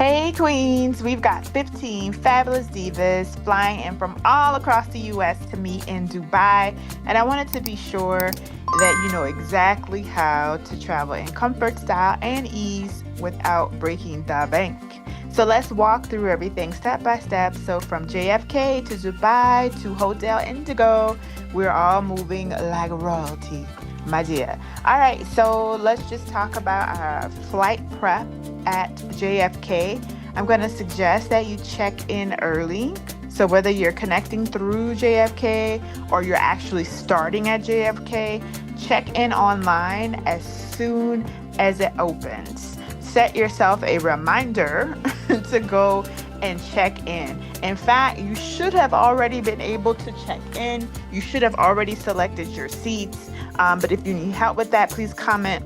Hey Queens, we've got 15 fabulous divas flying in from all across the US to meet in Dubai, and I wanted to be sure that you know exactly how to travel in comfort, style, and ease without breaking the bank. So let's walk through everything step by step. So from JFK to Dubai to Hotel Indigo, we're all moving like royalty, my dear. All right, so let's just talk about our flight prep at JFK. I'm going to suggest that you check in early. So whether you're connecting through JFK or you're actually starting at JFK, check in online as soon as it opens. Set yourself a reminder to go and check in. In fact, you should have already been able to check in. You should have already selected your seats. But if you need help with that, please comment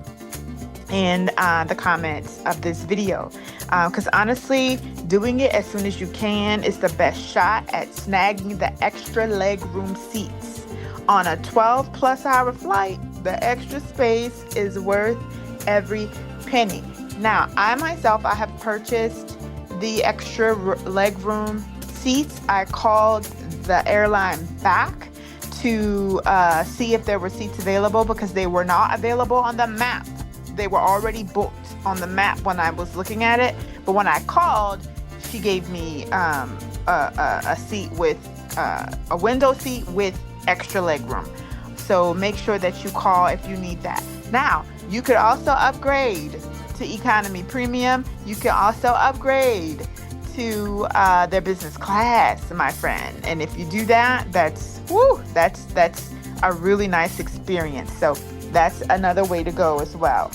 in the comments of this video. Because honestly, doing it as soon as you can is the best shot at snagging the extra leg room seats. On a 12+ hour flight, the extra space is worth every penny. Now, I have purchased the extra leg room seats. I called the airline back to see if there were seats available because they were not available on the map. They were already booked on the map when I was looking at it. But when I called, she gave me a seat with a window seat with extra leg room. So make sure that you call if you need that. Now, you could also upgrade to economy premium. You can also upgrade to their business class, my friend. And if you do that, that's a really nice experience. So that's another way to go as well.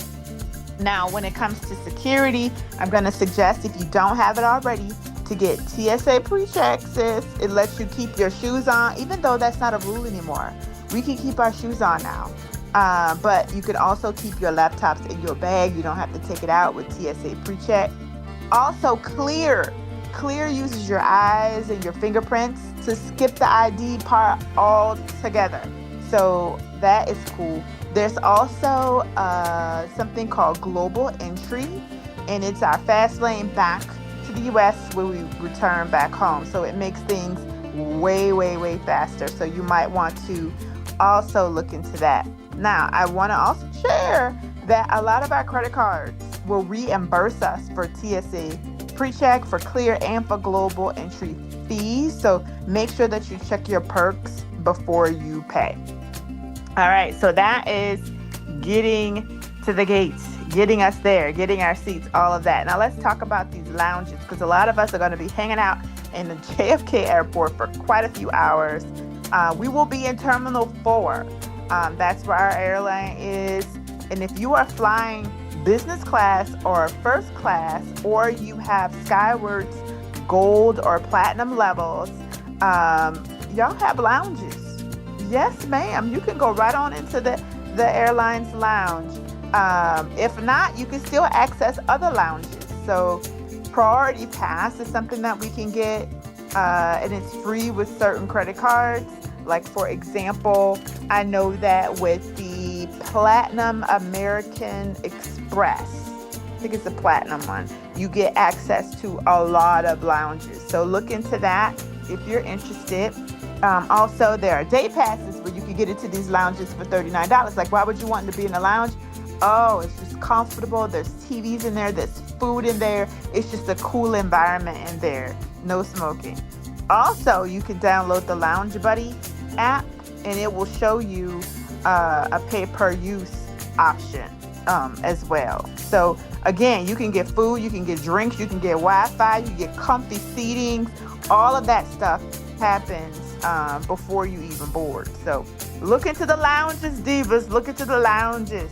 Now, when it comes to security, I'm going to suggest, if you don't have it already, to get TSA PreCheck, sis. It lets you keep your shoes on, even though that's not a rule anymore. We can keep our shoes on now. But you can also keep your laptops in your bag. You don't have to take it out with TSA PreCheck. Also, Clear uses your eyes and your fingerprints to skip the ID part altogether. So that is cool. There's also something called Global Entry, and it's our fast lane back to the US where we return back home. So it makes things way, way, way faster. So you might want to also look into that. Now, I want to also share that a lot of our credit cards will reimburse us for TSA PreCheck, for Clear, and for Global Entry fees. So make sure that you check your perks before you pay. All right, so that is getting to the gates, getting us there, getting our seats, all of that. Now let's talk about these lounges, because a lot of us are going to be hanging out in the JFK airport for quite a few hours. We will be in Terminal 4. That's where our airline is. And if you are flying business class or first class, or you have Skywards gold or platinum levels, y'all have lounges. Yes, ma'am. You can go right on into the airline's lounge. If not, you can still access other lounges. So Priority Pass is something that we can get, and it's free with certain credit cards. Like, for example, I know that with the Platinum American Express, I think it's the platinum one, you get access to a lot of lounges. So look into that if you're interested. Also, there are day passes where you can get into these lounges for $39. Like, why would you want to be in a lounge? Oh, it's just comfortable. There's TVs in there. There's food in there. It's just a cool environment in there. No smoking. Also, you can download the Lounge Buddy app, and it will show you a pay-per-use option as well. So, again, you can get food, you can get drinks, you can get Wi-Fi, you get comfy seating. All of that stuff happens before you even board. So look into the lounges, divas. Look into the lounges.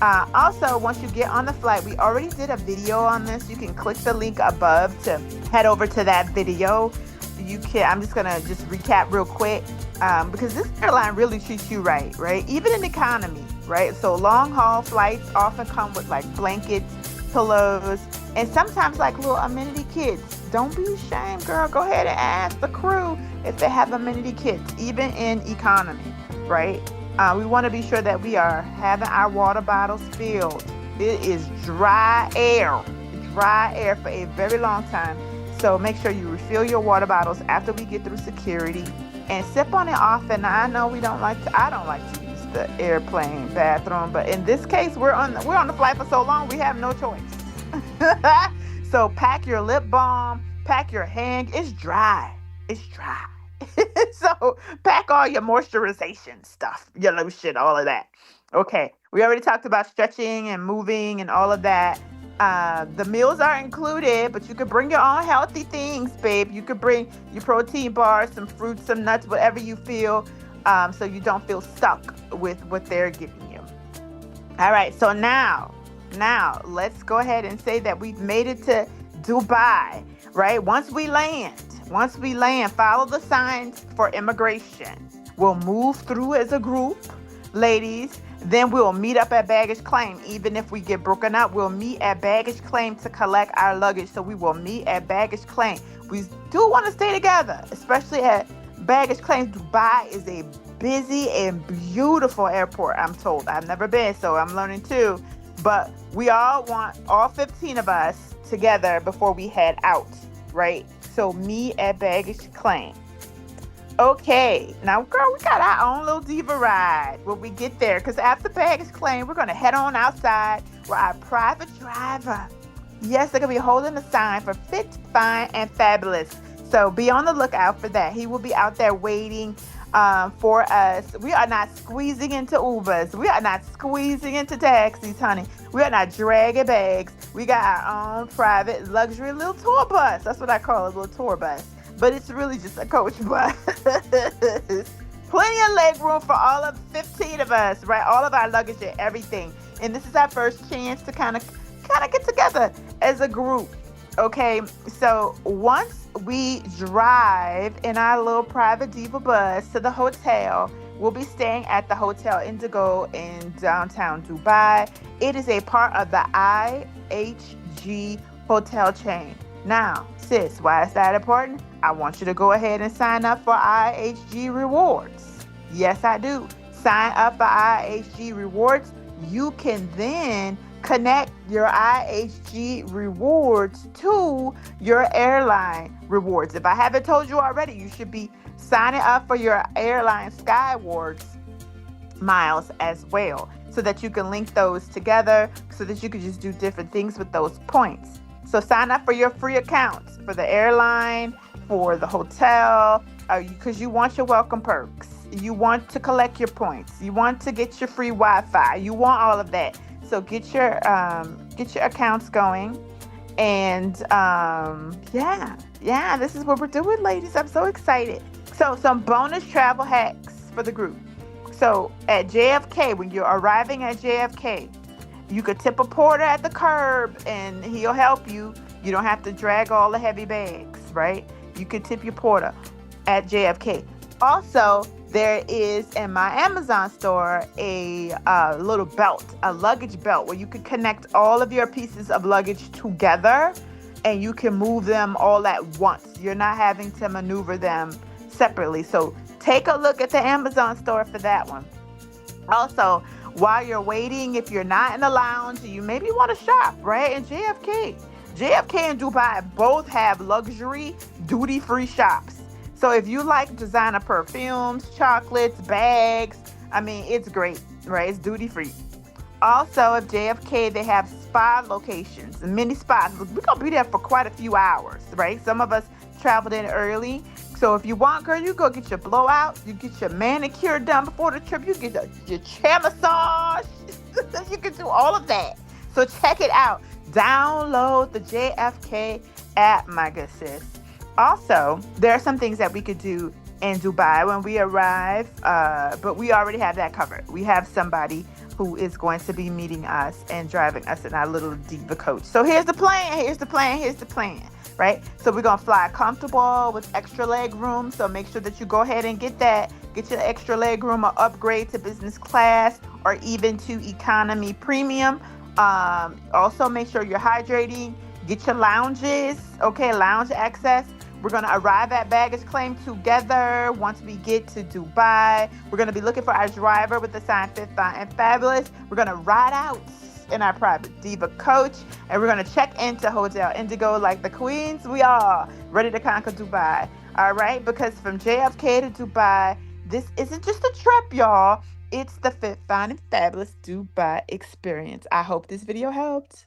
Also, once you get on the flight, we already did a video on this. You can click the link above to head over to that video. I'm just gonna recap real quick, because this airline really treats you right? Even in economy, right? So long haul flights often come with like blankets, pillows, and sometimes like little amenity kits. Don't be ashamed, girl. Go ahead and ask the crew if they have amenity kits, even in economy, right? We want to be sure that we are having our water bottles filled. It is dry air. It's dry air for a very long time. So make sure you refill your water bottles after we get through security and sip on it often. Now, I know I don't like to use the airplane bathroom, but in this case, we're on the flight for so long, we have no choice. So pack your lip balm, pack your hand. It's dry. It's dry. So pack all your moisturization stuff, your lotion, all of that. Okay, we already talked about stretching and moving and all of that. The meals are included, but you could bring your own healthy things, babe. You could bring your protein bars, some fruits, some nuts, whatever you feel, so you don't feel stuck with what they're giving you. All right, so now let's go ahead and say that we've made it to Dubai, right? Once we land, follow the signs for immigration. We'll move through as a group, ladies. Then we'll meet up at baggage claim. Even if we get broken up, we'll meet at baggage claim to collect our luggage. So we will meet at baggage claim. We do want to stay together, especially at baggage claim. Dubai is a busy and beautiful airport, I'm told. I've never been, so I'm learning too. But we all want all 15 of us together before we head out, right? So meet at baggage claim. Okay, now girl, we got our own little diva ride when we get there, because after baggage claim, we're going to head on outside with our private driver. Yes, they're going to be holding a sign for Fit, Fine, and Fabulous. So be on the lookout for that. He will be out there waiting for us. We are not squeezing into Ubers. We are not squeezing into taxis, honey. We are not dragging bags. We got our own private luxury little tour bus. That's what I call it, a little tour bus. But it's really just a coach bus. Plenty of leg room for all of 15 of us, right? All of our luggage and everything. And this is our first chance to kind of get together as a group. Okay, so once we drive in our little private diva bus to the hotel, we'll be staying at the Hotel Indigo in downtown Dubai. It is a part of the IHG hotel chain. Now, sis, why is that important? I want you to go ahead and sign up for IHG Rewards. Yes, I do. Sign up for IHG Rewards. You can then connect your IHG rewards to your airline rewards. If I haven't told you already, you should be signing up for your airline Skywards miles as well, so that you can link those together, so that you can just do different things with those points. So sign up for your free accounts for the airline, for the hotel, because you want your welcome perks. You want to collect your points. You want to get your free Wi-Fi. You want all of that. So get your accounts going, and this is what we're doing, ladies. I'm so excited. So some bonus travel hacks for the group. So at JFK, when you're arriving at JFK, you could tip a porter at the curb, and he'll help you. You don't have to drag all the heavy bags, right? You could tip your porter at JFK. Also, there is in my Amazon store a little belt, a luggage belt, where you can connect all of your pieces of luggage together, and you can move them all at once. You're not having to maneuver them separately. So take a look at the Amazon store for that one. Also, while you're waiting, if you're not in the lounge, you maybe want to shop, right? In JFK and Dubai both have luxury duty-free shops. So if you like designer perfumes, chocolates, bags, I mean, it's great, right? It's duty-free. Also, at JFK, they have spa locations, mini spas. We're going to be there for quite a few hours, right? Some of us traveled in early. So if you want, girl, you go get your blowout. You get your manicure done before the trip. You get your chair massage. You can do all of that. So check it out. Download the JFK app, my good sis. Also, there are some things that we could do in Dubai when we arrive, but we already have that covered. We have somebody who is going to be meeting us and driving us in our little diva coach. So here's the plan, right? So we're going to fly comfortable with extra leg room. So make sure that you go ahead and get your extra leg room, or upgrade to business class, or even to economy premium. Also make sure you're hydrating. Get your lounges, okay, lounge access. We're going to arrive at baggage claim together. Once we get to Dubai, we're going to be looking for our driver with the sign Fit, Fine, and Fabulous. We're going to ride out in our private diva coach, and we're going to check into Hotel Indigo like the queens we are, ready to conquer Dubai. All right, because from JFK to Dubai, this isn't just a trip, y'all. It's the Fit, Fine, and Fabulous Dubai experience. I hope this video helped.